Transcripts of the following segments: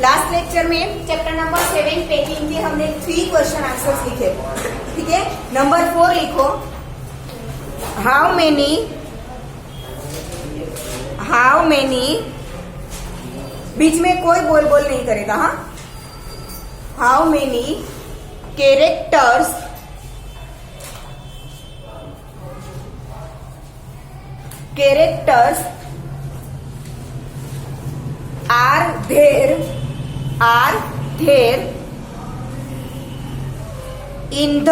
Last lecture में chapter number 7 packing के हमने 3 क्वेश्चन आंसर्स लिखे, ठीक है। नंबर 4 लिखो, हाउ मेनी, बीच में कोई बोल नहीं करेगा, हाँ। How many characters are there in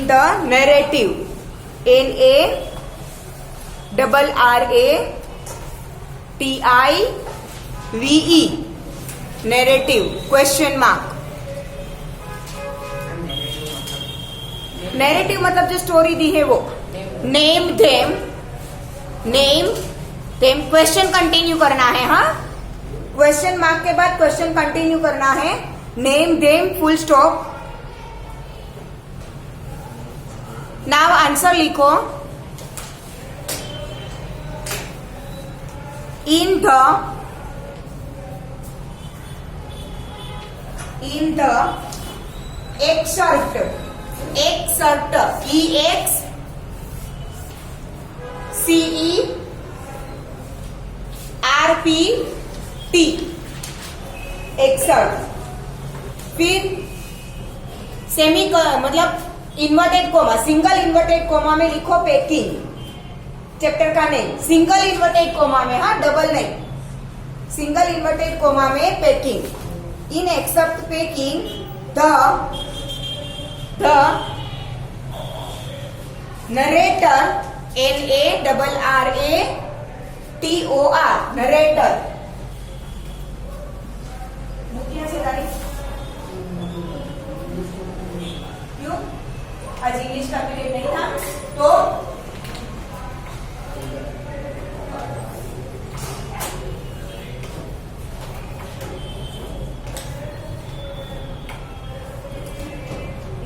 the narrative, NARRATIVE, narrative, question mark। Narrative मतलब जो स्टोरी दी है वो। नेम देम, क्वेश्चन कंटिन्यू करना है, हाँ। क्वेश्चन मार्क के बाद क्वेश्चन कंटिन्यू करना है। Name them full stop. Now answer लिखो, in the excerpt, EXCERPT, excerpt। फिर सेमी मतलब inverted comma, single inverted comma में लिखो पैकिंग, चैप्टर का नेम। सिंगल इन्वर्टेड कोमा में, हाँ, डबल नहीं। सिंगल इन्वर्टेड कोमा में packing. In excerpt packing the narrator, NARRATOR, narrator। क्यों? आज इंग्लिश का पीरियड नहीं था तो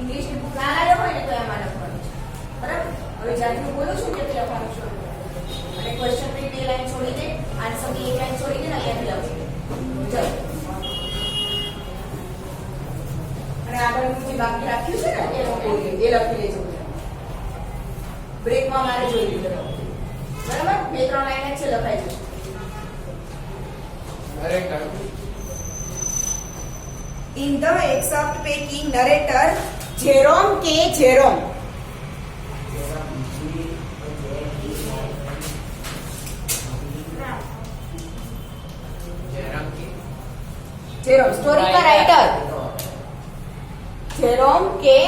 इंग्लिश की बुक ना लाવ્યો હોય ને તો એમાં લખવાનું છે, બરાબર। હવે જ્યાંથી બોલું છું ત્યાંથી લખવાનું શરૂ કરો અને ક્વેશ્ચન ની 2 લાઈન છોડી દે, આન્સર ની 1 લાઈન છોડી દે ને અહીંયાથી લખજો, ચલો। અને આગળનું જે બાકી રાખ્યું છે ને એ લખી લેજો। બ્રેકમાં મારે જોઈ લીધો, બરાબર। 2-3 લાઈન જ છે, લખાઈ જશે। In the excerpt packing, narrator Jerome K. Jerome story का राइटर जेरोम के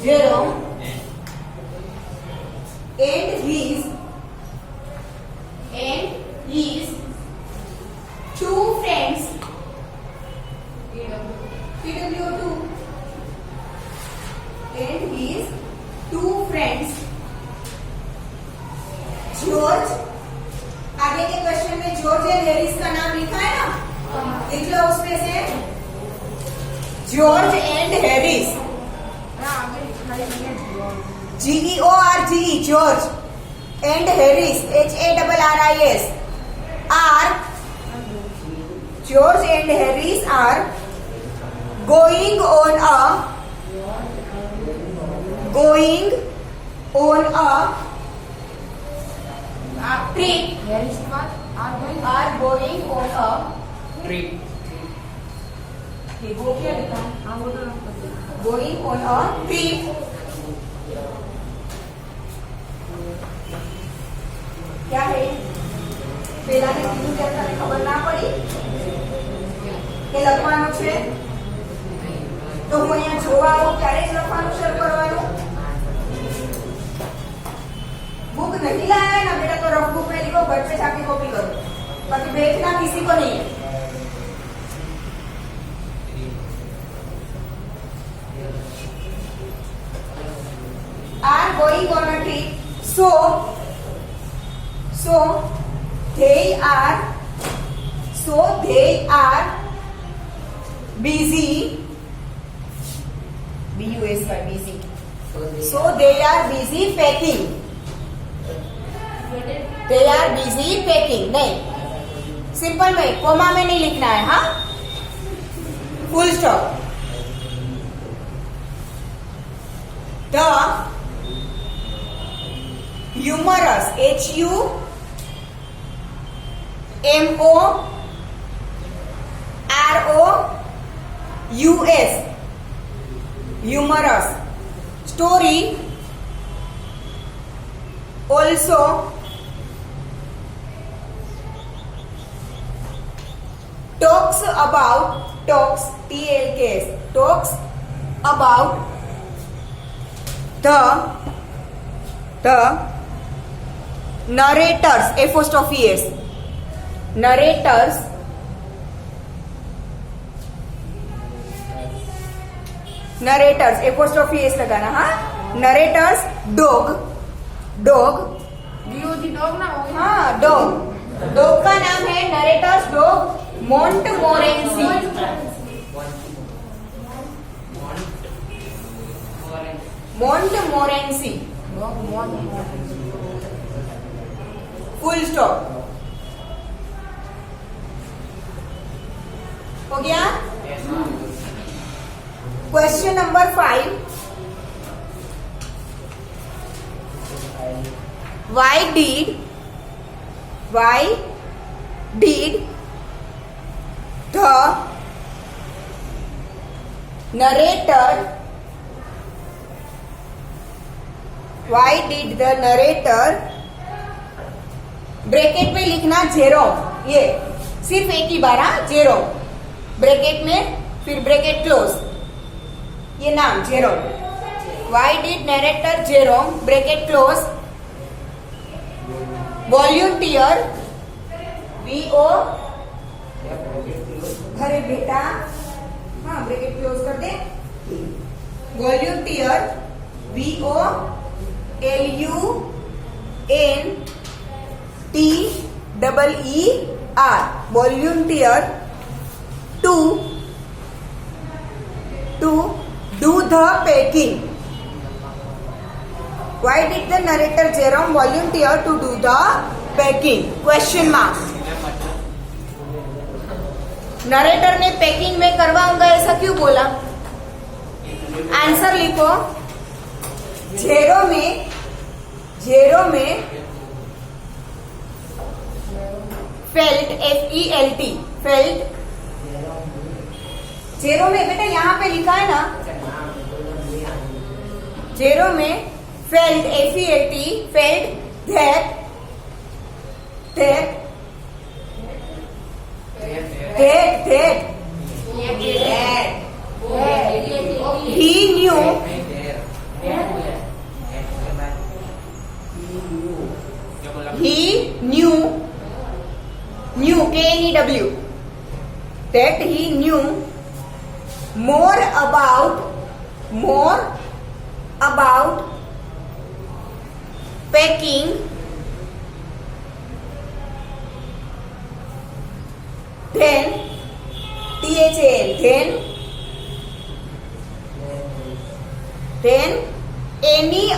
Jerome and his 2 friends, PW2, and his 2 friends George. आगे के क्वेश्चन में जॉर्ज एंड हैरिस का नाम लिखा है ना, लिख लो उसमें से George and Harris, GEORGE, George and Harris, HARRIS, George and Harris are going on a trip, are going on a trip. ये वो क्या लिखा है? Going on a trip, क्या है? પેલા ને કીધું કે તને ખબર ના પડી કે લખવાનું છે તો હું અહીંયા જોવા આવું ત્યારે જ લખવાનું શરૂ કરવાનું। बुक नहीं लाया है ना बेटा तो रफ बुक में लिखो, घर पे जाके कॉपी करो, बाकी बैठना किसी को नहीं है। Are going on a trip, so they are busy, busy, so they are busy packing। They are busy packing, नहीं, सिंपल में, कोमा में नहीं लिखना है, हाँ, full stop. The humorous, HUMOROUS, humorous story also talks about, talks, TLKS, talks about the narrators, apostrophe S, narrators apostrophe S लगाना, हाँ, narrators dog dog ना हो गया। हाँ, डॉग का नाम है narrator's dog Montmorency. Montmorency, full stop. हो गया। Question number 5, Why did the narrator bracket में लिखना जेरोम, ये सिर्फ एक ही बार, हाँ, जेरोम ब्रैकेट में, फिर ब्रैकेट क्लोज, ये नाम Jerome. Why did narrator Jerome bracket close volunteer VO, अरे बेटा, हाँ, ब्रैकेट क्लोज कर दे, volunteer VOLUNTEER, volunteer to do the packing. Why did the narrator Jerome volunteer to do the packing? Question mark. Narrator ने packing में करवाऊंगा ऐसा क्यों बोला? आंसर लिखो। जेरो में फेल्ट, FELT, फेल्ट, जेरो में बेटा यहाँ पे लिखा है ना, जेरो में felt, FELT, felt that he knew KNEW, that he knew more about packing then any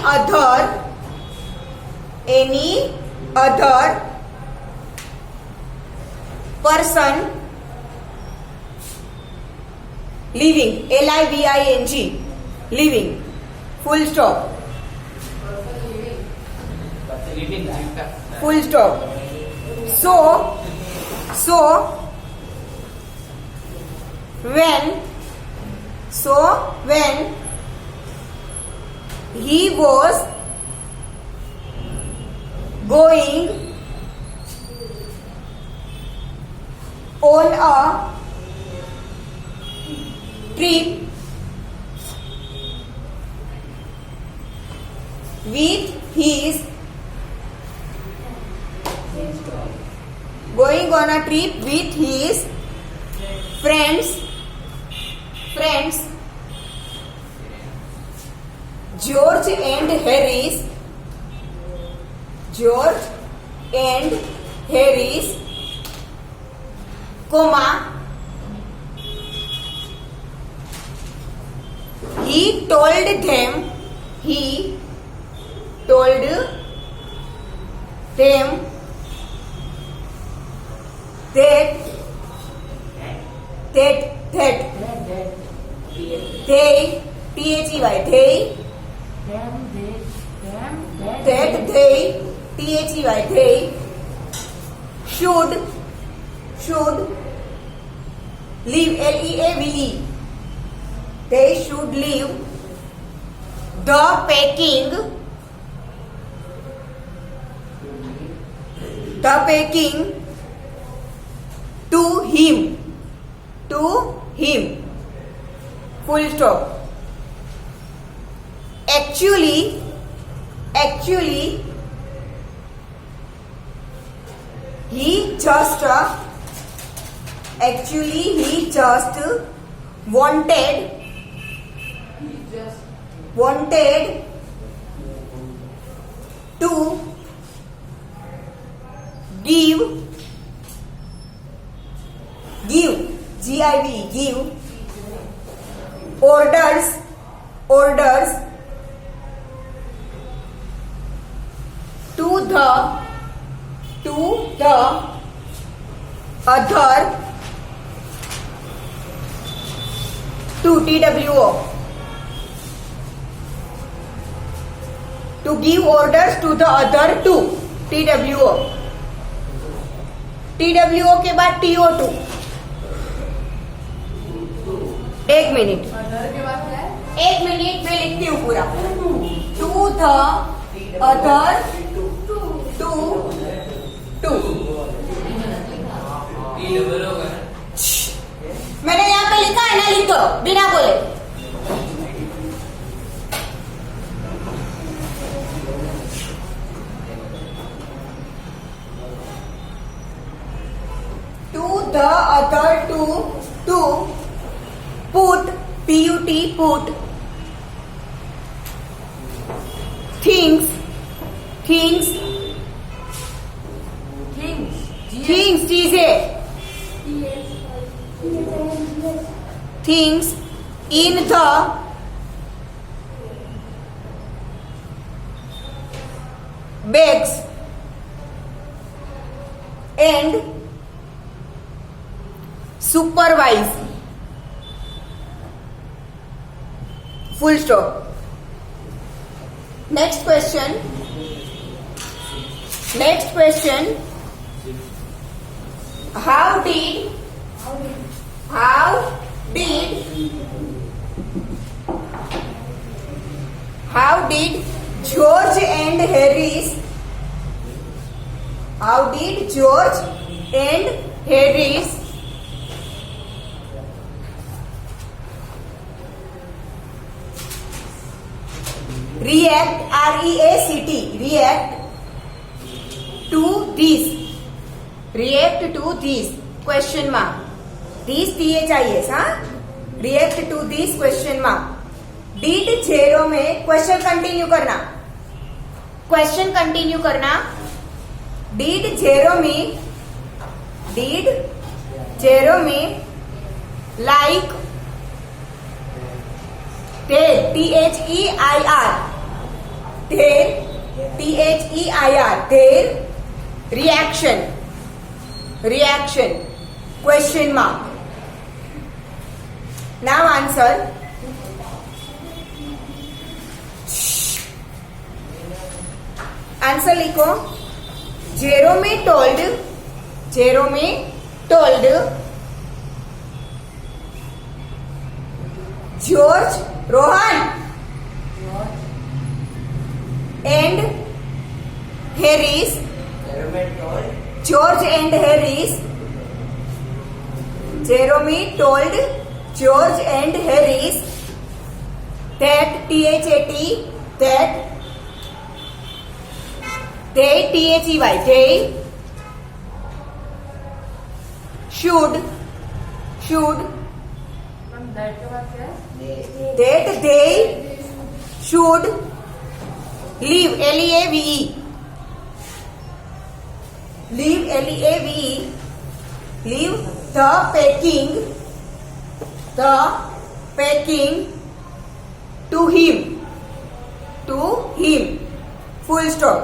other person living, LIVING, living, full stop, full stop. So when he was going on a trip with his friends George and Harris, comma, he told them that they they THEY they that they THEY they should leave LEAVE they should leave the packing to him full stop. Actually he just wanted to give give orders to the other to TWO to give orders to the other two TWO के बाद TO2 एक minute other के बाद क्या है? एक minute में लिखती हूँ पूरा टू द अदर टू मैंने यहाँ पे लिखा है ना, लिखो बिना बोले। To the other two to put put things चीजें things in the bags and supervise full stop. Next question how did George and Harris react react to this question mark this THIS हाँ react to this question mark did zero में question continue करना did zero में like their THEIR their reaction question mark. Now answer. Answer लिखो Jerome told George Rohan and Harris George and Harris Jeremy told George and Harris that THAT that they THEY they should from that के बाद क्या है? that they should leave LEAVE leave the packing to him full stop.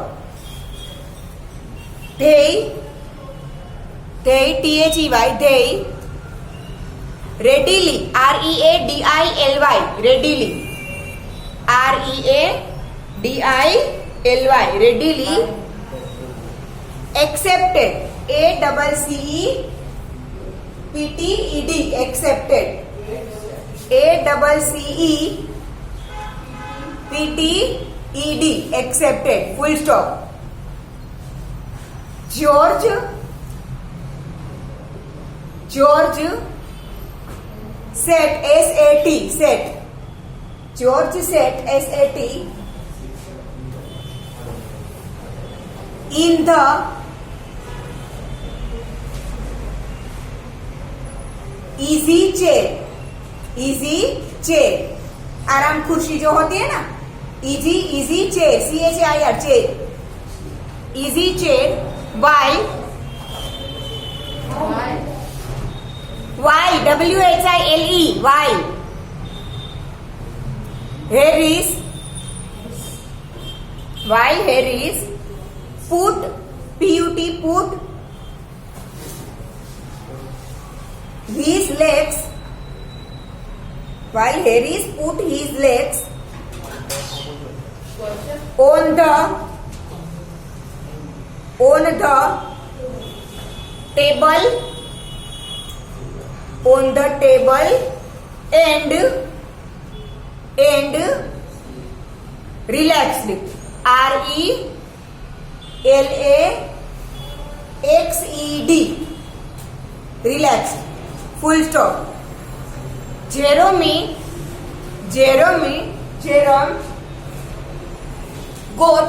They धेय THEY धेय readily READILY readily READILY readily accepted ACCEPTED accepted ACCEPTED accepted full stop. George set SAT set George set SAT in the easy chair आराम खुर्शी जो होती है ना easy chair CHAIR chair easy chair while WHILE while Harris put his legs on the table and relaxed RELAXED relaxed full stop. Jerome got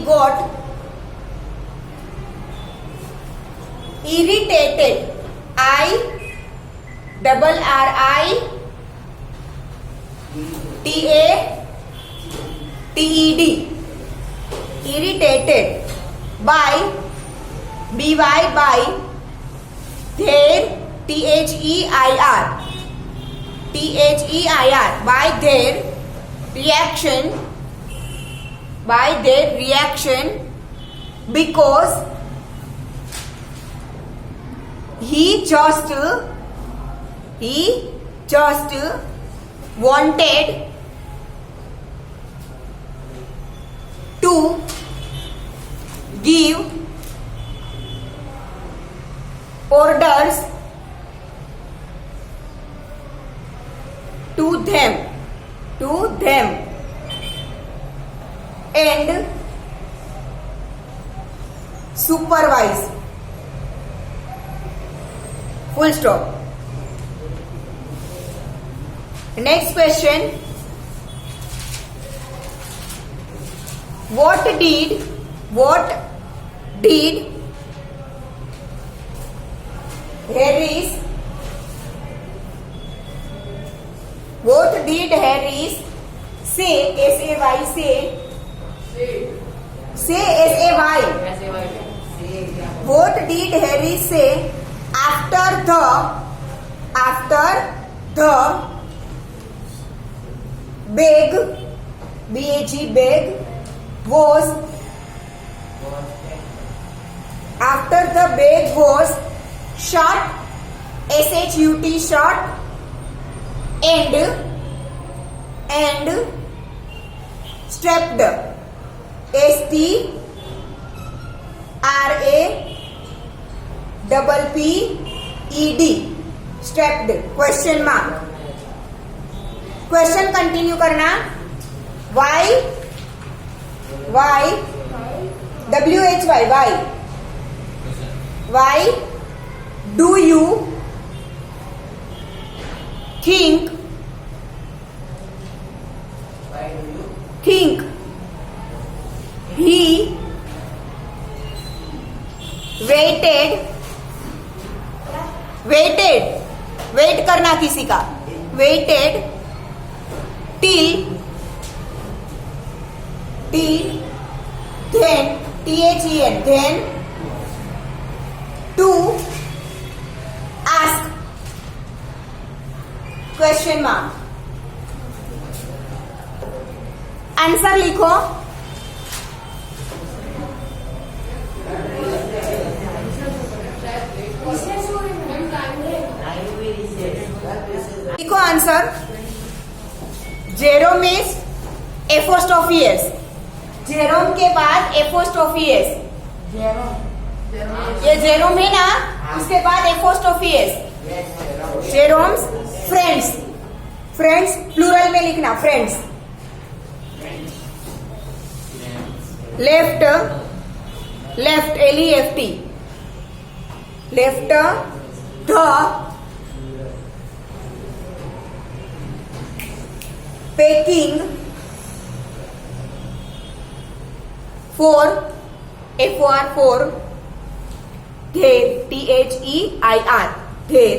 got irritated IRRITATED irritated by their THEIR by their reaction because he just wanted to give orders to them and supervise full stop. Next question. What did Harris say S-A-Y What did Harris say after the bag was shut SHUT shut and strapped STRAPPED strapped question mark. Question continue करना. why do you think he waited करना किसी का waited till then then to ask question mark. Answer लिखो. Answer. Jerome is apostrophe S. Jerome के बाद apostrophe S. ये Jerome है ना, उसके बाद apostrophe S. Jerome's. Friends. Friends plural में लिखना. Friends. Left. Left LEFT. Left. The. Packing. For. FOR. For. Their. THEIR. Their.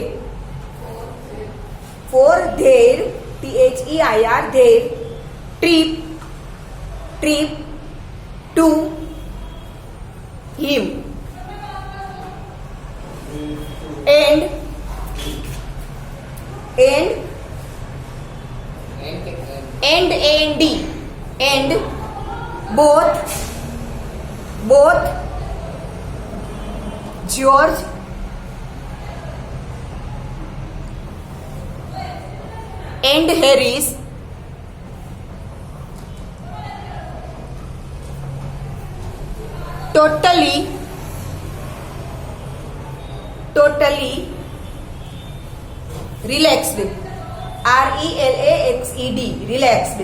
For. Their. THEIR. Their. Trip. Trip. To. Him. And. And. AND. And. Both. Both. George. And Harris. Totally. Totally. Relaxed. RELAXED. Relaxed.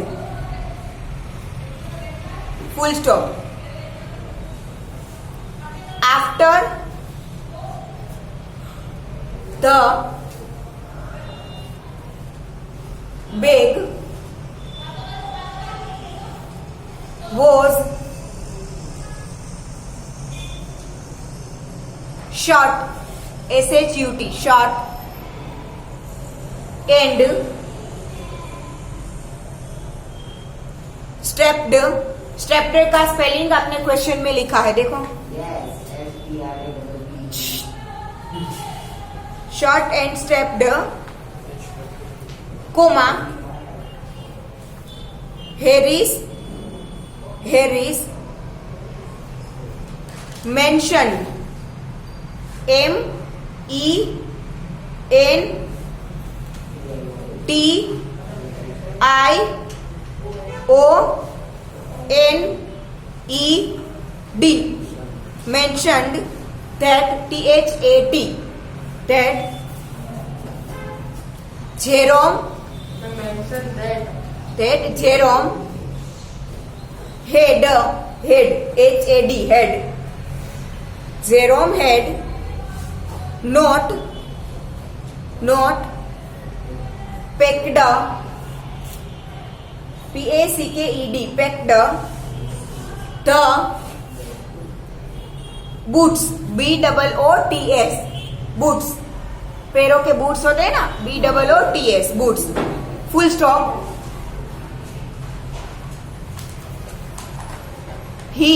Full stop. After the bag was shot. SHUT. shot. And strapped. strapped का spelling आपने question में लिखा है, देखो. shot and strapped. Coma. Harris. Harris. Mention. MENTIONED. mentioned. that. THAT. that. Jerome. that. Jerome had. HAD. had. Jerome had not packed. PACKED. packed the boots. BOOTS. boots. पैरों के boots होते हैं ना, BOOTS. Boots. Full stop. he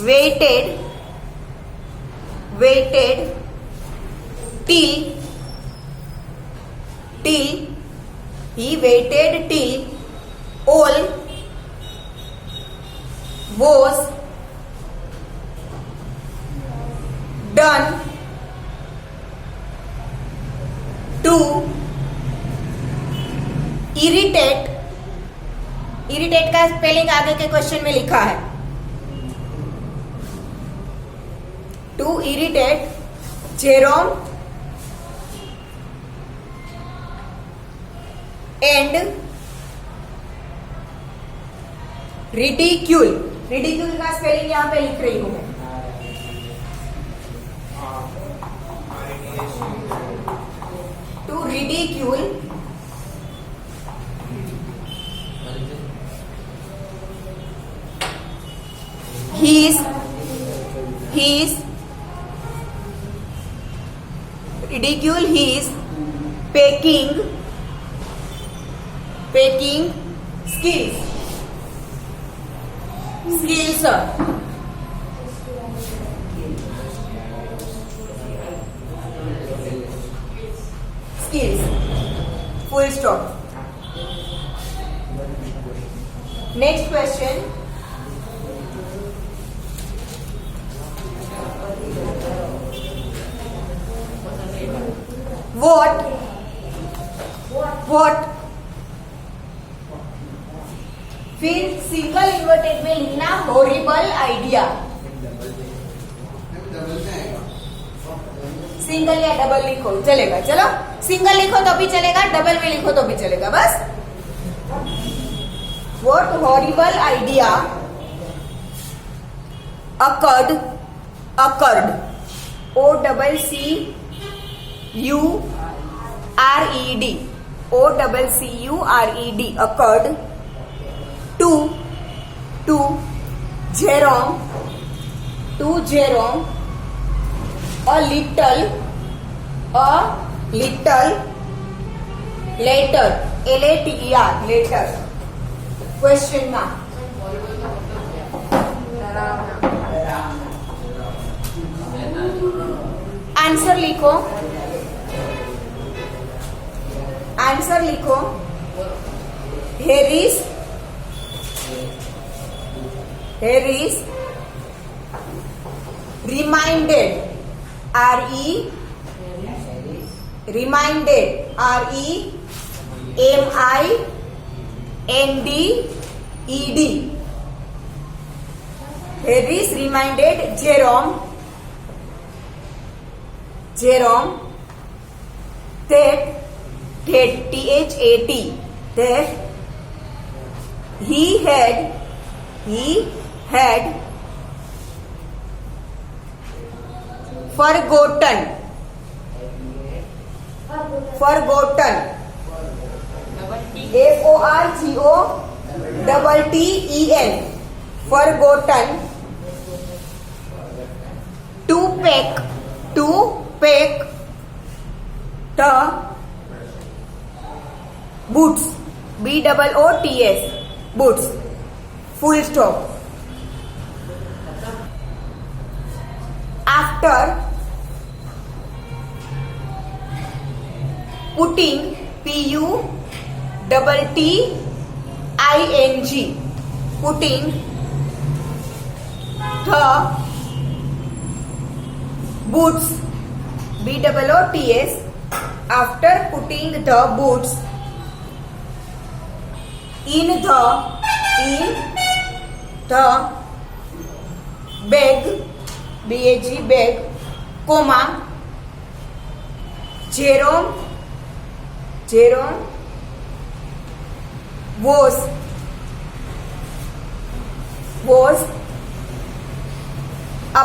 waited till he waited till all was done to irritate. irritate का spelling आगे के question में लिखा है. to irritate Jerome and ridicule. ridicule का स्पेलिंग यहाँ पे लिख रही हूं मैं. to ridicule his ridicule his packing skills. Full stop. Next question. What what. फिर सिंगल इन्वर्टेड में लिखना हॉरिबल आइडिया। सिंगल या डबल लिखो चलेगा, चलो सिंगल लिखो तो भी चलेगा, डबल में लिखो तो भी चलेगा, बस। What horrible idea occurred, OCCURED, occurred to Jerome a little later, LATER, later, question mark। Answer लिखो, आंसर लिखो। Harris reminded, reminded, REMINDED, Harris reminded Jerome that THAT, that he had forgotten, FORGOTTEN, forgotten to pack the boots, BOOTS, boots, full stop। After putting, PUTTING, putting the boots, BOOTS, after putting the boots in the bag, bag, comma, Jerome was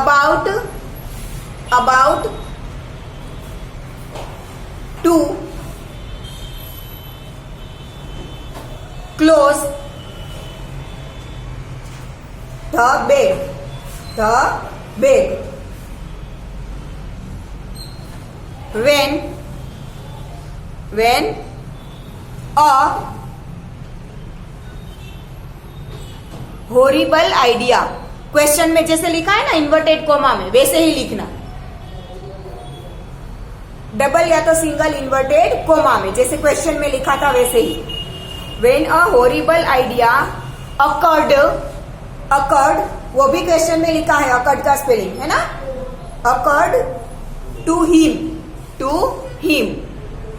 about to close the bag, when a horrible idea, question में जैसे लिखा है ना inverted comma में, वैसे ही लिखना। Double या तो सिंगल इन्वर्टेड कोमा में, जैसे क्वेश्चन में लिखा था वैसे ही। When a horrible idea occurred, वो भी क्वेश्चन में लिखा है, occurred का स्पेलिंग है ना, occurred to him,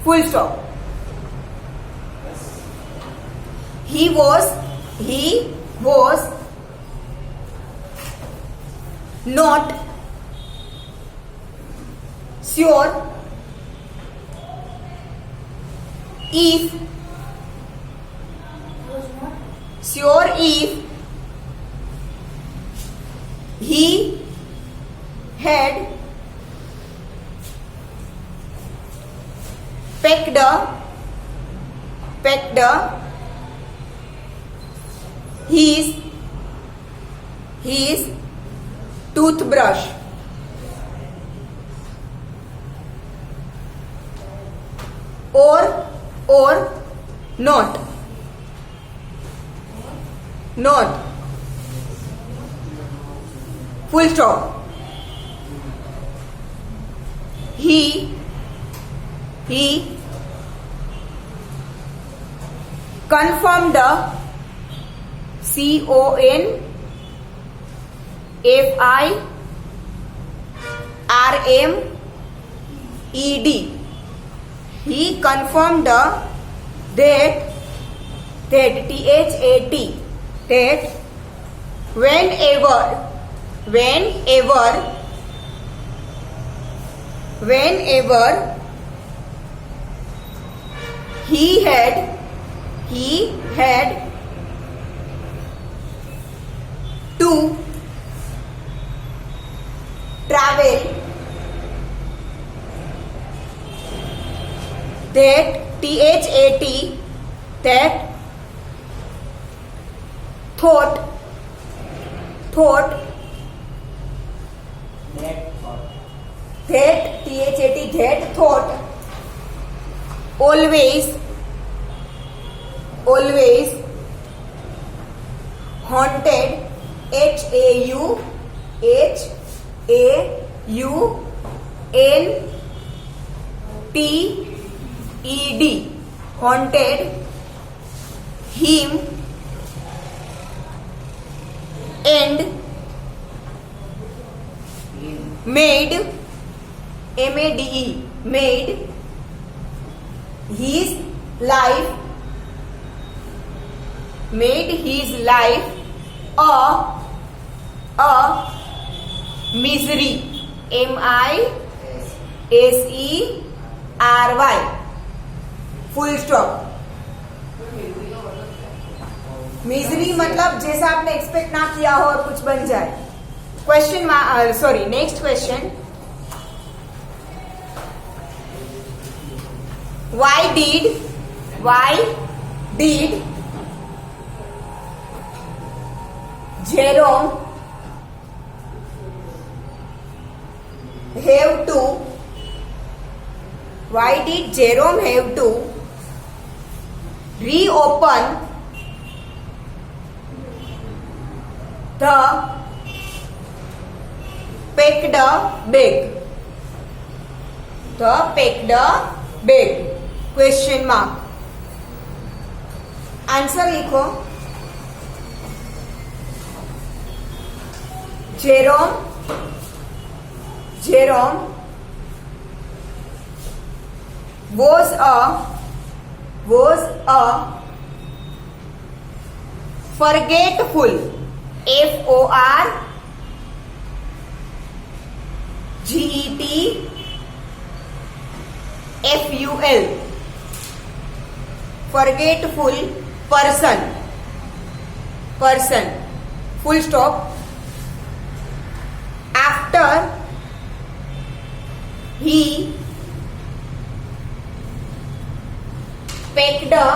full stop। He was not sure if he had packed his toothbrush or not, full stop। He confirmed, CONFIRMED, he confirmed that THAT that whenever he had to travel, that THAT that thought always haunted HAUNTED haunted him and made his life a misery, MISERY, full stop. Misery मतलब जैसा आपने expect ना किया हो और कुछ बन जाए. Question sorry next question. Why did Jerome have to reopen the packed bag? Question mark. Answer लिखो. Jerome was a forgetful, FORGETFUL, forgetful person, full stop. After he packed the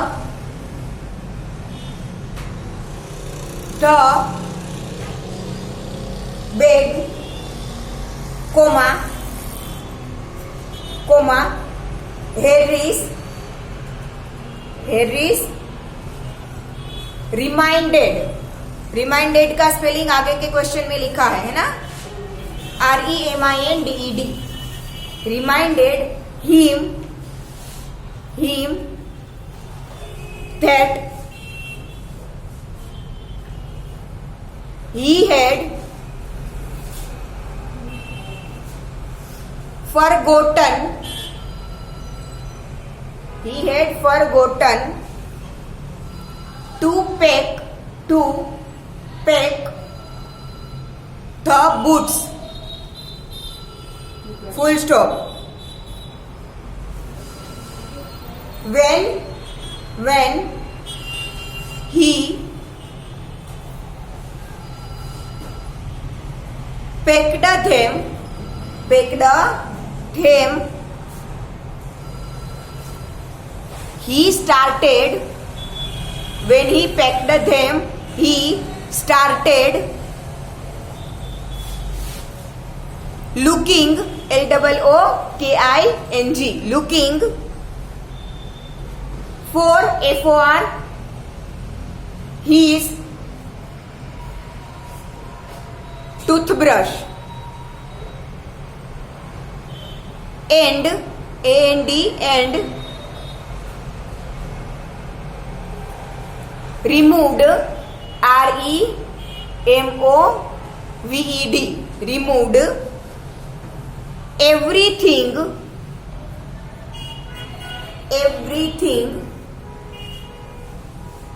bag, Harris reminded का spelling आगे के question में लिखा है ना, REMINDED. Reminded him that he had forgotten to pack the boots, full stop. When he packed them, he started looking, looking for his toothbrush and removed, REMOVED, removed everything everything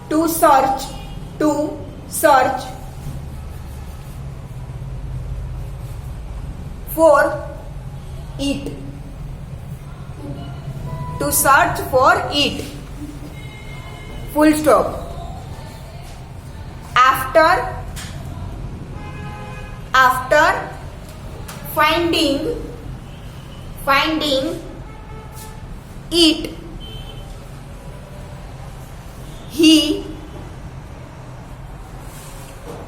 to search for it, to search for it, full stop. After finding it, he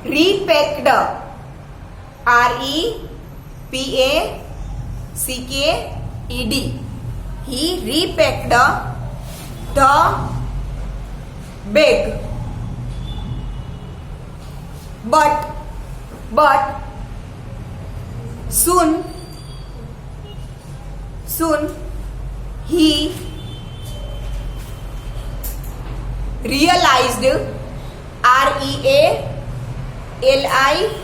repacked, repacked, he repacked the bag, but soon he realized, realized,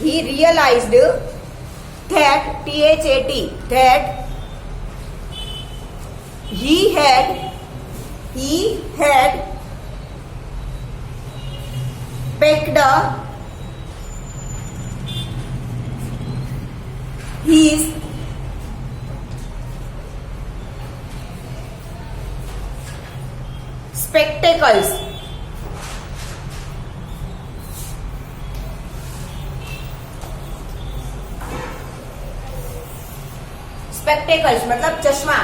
he realized that, that he had packed his spectacles. Spectacles मतलब चश्मा.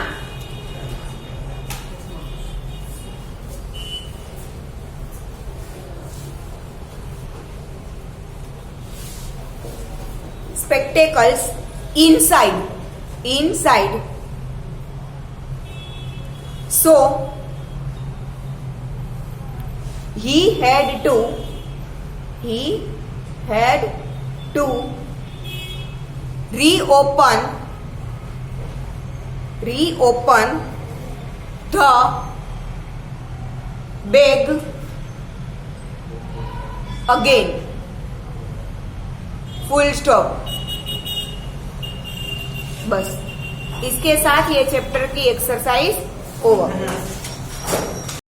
Spectacles inside. So he had to reopen the bag again, full stop. बस इसके साथ ये chapter की exercise over.